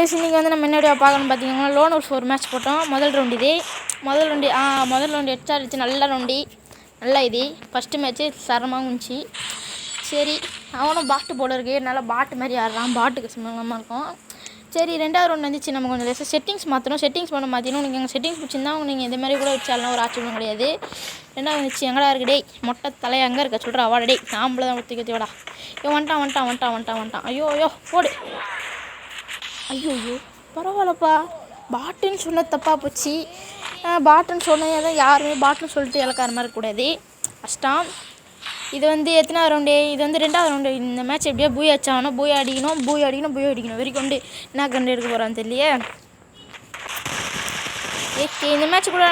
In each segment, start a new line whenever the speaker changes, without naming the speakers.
Guys இன்றைக்கி வந்து நம்ம முன்னாடியாக பார்க்கணும் பார்த்தீங்கன்னா லோன் ஹவுஸ் ஒரு மேட்ச் போட்டோம். முதல் ரவுண்டு இது முதல் ரவுண்டு எச்சா இருந்துச்சு. நல்ல ரவுண்டு நல்லா இது ஃபஸ்ட்டு மேட்ச்சு சரமாக இருந்துச்சு. சரி அவனும் பாட்டு போல இருக்குது. நல்லா பாட்டு மாதிரி ஆடுறான். பாட்டுக்கு சும்மா இருக்கும். சரி ரெண்டாவது ரவுண்ட் வந்துச்சு. நம்ம கொஞ்சம் லேசாக செட்டிங்ஸ் மாற்றணும். செட்டிங்ஸ் பண்ண மாற்றினோம். நீங்கள் எங்கள் செட்டிங்ஸ் பிடிச்சிருந்தா நீங்கள் இந்த மாதிரி கூட வச்சாலும் ஒரு ஆச்சரியம் கிடையாது. ரெண்டாவது வந்துச்சு. எங்கடா இருக்கு டே மொட்டை தலையை எங்கே இருக்க சொல்கிற அவாட டே நாம்பளை தான் ஒத்திக்கத்தியோடா. வந்துட்டான். ஐயோ போடு. ஐயோ பரவாயில்லப்பா. பாட்டுன்னு சொன்ன தப்பாக போச்சு. பாட்டுன்னு சொன்னதே தான் யாருமே பாட்டுன்னு சொல்லிட்டு இலக்கார மாதிரி இருக்கக்கூடாது. கஷ்டம். இது வந்து எத்தனாவது ரவுண்டு? இது வந்து ரெண்டாவது ரவுண்டு. இந்த மேட்ச் எப்படியோ பூய் அடிச்சாகணும். பூய் அடிக்கணும் வெறிக்கொண்டு என்ன கண்டு எடுக்க போகிறான்னு தெரியலையே. இந்த மேட்ச் கூட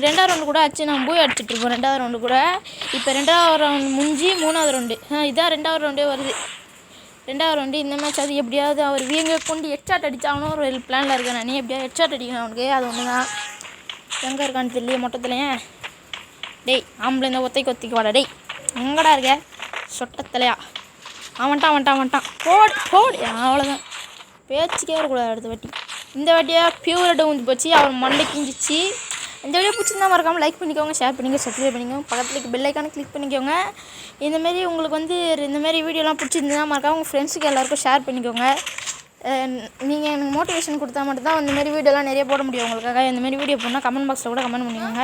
ரெண்டாவது ரவுண்டு கூட ஆச்சு. நான் பூய் அடிச்சிட்ருப்போம் ரெண்டாவது ரவுண்டு கூட. இப்போ ரெண்டாவது ரவுண்டு முடிஞ்சு மூணாவது ரவுண்டு. இதான் ரெண்டாவது ரவுண்டே வருது. ரெண்டாவது ரவுண்டு இந்த மேட்ச் அது எப்படியாவது அவர் வீங்க கொண்டு ஹெட்ஷாட் அடித்தாகணும் ஒரு பிளானில் இருக்கேன். நான் எப்படியாவது ஹெட்ஷாட் அடிக்கணும் அவனுக்கு. அது ஒன்று தான். எங்கே இருக்கான்னு தெரியல மொட்டத்துலையே. டேய் ஆம்பளை இந்த ஒத்தைக்கு வாடா. டேய் எங்கடா இருக்க சொட்டத்தலையா? வந்துட்டான். போடு. அவ்வளோதான். பேச்சுக்கே வரக்கூடாது அடுத்த வாட்டி. இந்த வாட்டியாக பியூரிட்ட ஊந்து போச்சு. அவர் மண்டை கிஞ்சிச்சு. இந்த வீடியோ பிடிச்சிருந்தா மறக்காமல் லைக் பண்ணிக்கோங்க, ஷேர் பண்ணிக்கோங்க, சப்ஸ்கிரைப் பண்ணிக்கோங்க, பக்கத்தில் பெல் ஐக்கானை கிளிக் பண்ணிக்கோங்க. இந்தமாரி உங்களுக்கு வந்து இந்தமாரி வீடியோலாம் பிடிச்சிருந்தா மறக்காமல் உங்கள் ஃப்ரெண்ட்ஸுக்கு எல்லாேருக்கும் ஷேர் பண்ணிக்கோங்க. நீங்கள் எனக்கு மோட்டிவேஷன் கொடுத்தா மட்டும்தான் இந்தமாரி வீடியோலாம் நிறைய போட முடியும் உங்களுக்காக. இந்தமாரி வீடியோ போனால் கமெண்ட் பாக்ஸில் கூட கமெண்ட் பண்ணிக்கோங்க.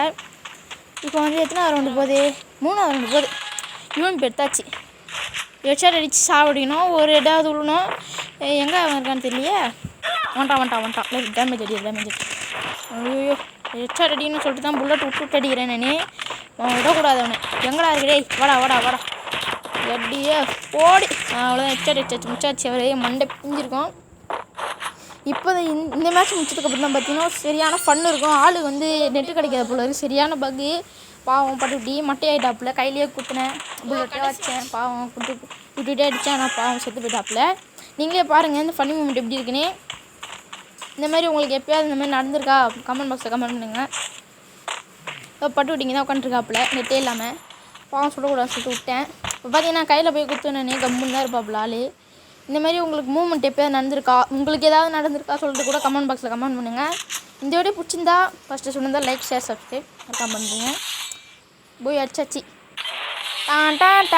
இப்போ வந்து எத்தனாவது ரவுண்டு போகுது? மூணாவது ரவுண்டு போகுது. இவன் எடுத்தாச்சு. ஹெட்ஷாட் அடித்து சாவடிக்கணும். ஒரு இடாவது விடணும். எங்கே இருக்கான்னு தெரியலையே. வந்துட்டான். டேமேஜ் அடி. ஐயோ ஹெட்ஷாட் அடிக்கணும்னு சொல்லிட்டு தான் புல்லட் விட்டு அடிக்கிறேன் நான். விடக்கூடாது அவனை. எங்கடா இருக்கிறே? வாடா. எப்படியே போடி. அவ்வளோதான். ஹெட்ஷாட் அடிச்சாச்சு. முச்சாச்சு. அவர் மண்டை பிஞ்சிருக்கோம். இப்போ இந்த மேட்ச் முடிச்சதுக்கப்புறம் தான் பார்த்தீங்கன்னா சரியான ஃபன் இருக்கும். ஆளுக்கு வந்து நெட்டு கிடைக்காத போல இருக்குது. சரியான பக்கு. பாவம் பட்டுட்டி மட்டையாயிட்டாப்புல. கையிலேயே குத்துனேன். புல்லட்டே வச்சேன். பாவம் விட்டுட்டே அடித்தேன். ஆனால் பாவம் செத்து போயிட்டாப்புல. நீங்களே பாருங்கள் இந்த ஃபன்னி மூமெண்ட் எப்படி இருக்குன்னு. இந்த மாதிரி உங்களுக்கு எப்போயாவது இந்த மாதிரி நடந்திருக்கா கமெண்ட் பாக்ஸில் கமெண்ட் பண்ணுங்கள். பட்டு விட்டிங்க தான் உட்காந்துருக்காப்புல நெட்டே இல்லாமல். பாவம் சுடக்கூடாது சொல்லிட்டு விட்டேன். இப்போ பார்த்தீங்கன்னா கையில் போய் குத்துனே கம்முன்னு தான் இருப்பாப்புல ஆள். இந்த மாதிரி உங்களுக்கு மூவ்மெண்ட் எப்போயாவது நடந்திருக்கா, உங்களுக்கு ஏதாவது நடந்திருக்கா சொல்லிட்டு கூட கமெண்ட் பாக்ஸில் கமெண்ட் பண்ணுங்கள். இந்த வீடியோ பிடிச்சிருந்தா ஃபஸ்ட்டு சொன்னதா லைக் ஷேர் சப்ஸ்கிரைப் மறக்காம பண்ணுறீங்க. போய் அடிச்சாச்சு. டான்